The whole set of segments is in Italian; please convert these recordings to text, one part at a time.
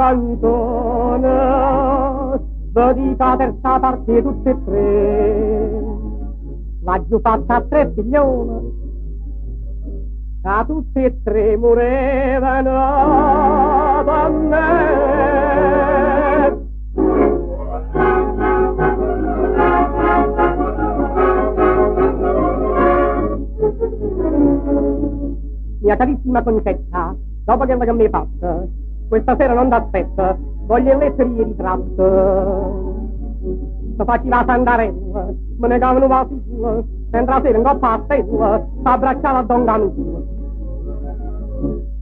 canzone, dedica terza parte tutte e tre. L'ho fatta a 3 figlioni, da tutte e 3 morevano da me. Mia carissima Concetta, dopo che mi hai fatto, questa sera non t'aspetto, voglio in letteria di tratto. Se faceva la sandarella, me ne davano vasilla, entra sera in coppa a stella, s'abbracciava a Don Camillo.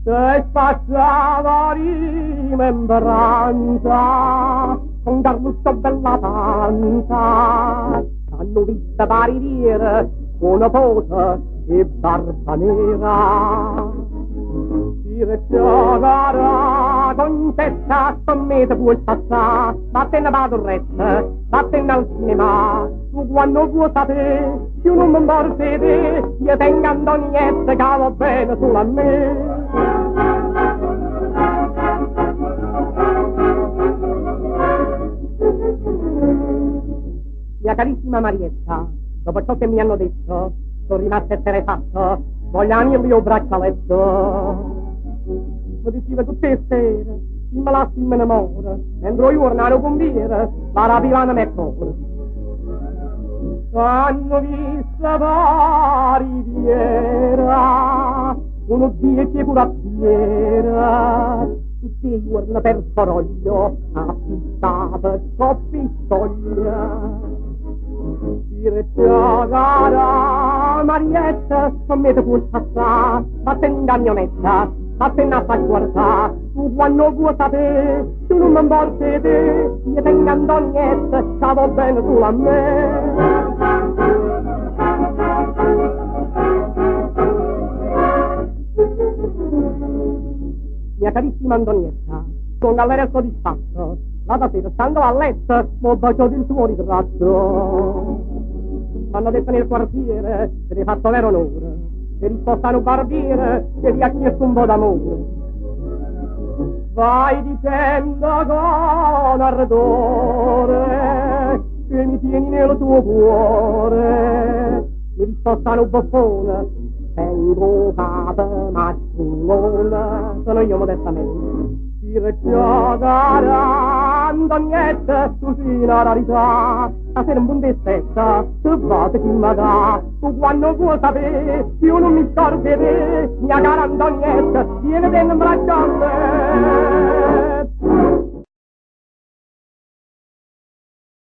Se spacciava rimembranza, con Carluccio bella panza, hanno visto parire una pose e barba nera. Dire giocare con testa, scommette puoi passare, vattene alla torretta, vattene al cinema. Tu quando vuoi sapere, più non mi importa te, io tengo Antonietta che va bene solo a me. Mia carissima Marietta, dopo ciò che mi hanno detto, sono rimasto esterrefatto, voglio il mio braccialetto. Lo diceva tutte le sere, si me lasci me ne muore, entro io ornano con biere, la rapivana me fuori. Hanno visto pariviera, uno 10 curattiera, tutti i giorni per soroglio, affistate con pistoglia. Dire giocare, Marietta, scommette puoi passare, vattene in camionetta, vattene a far guardare, tu quando vuoi sapere, tu non mi importa te, io tengo Antonietta, che va bene solo a me. Mia carissima Antonietta, con galleria soddisfatto, l'altra sera stando a letto, ho baciato il tuo ritratto. M'hanno detto nel quartiere che ti hai fatto vero onore, che risposta a un barbiere che ti ha chiesto un po' d'amore. Vai dicendo con ardore che mi tieni nel tuo cuore. Mi risposta a un buffone, tengo capo masculone, sono io modestamente. Dire giocare, Antonietta, tu sei una rarità, stasera un buondestetta, se vate chi mi dà, tu quando vuoi sapere, io non mi scordo di te, mia cara Antonietta, vieni dentro in braccio a me.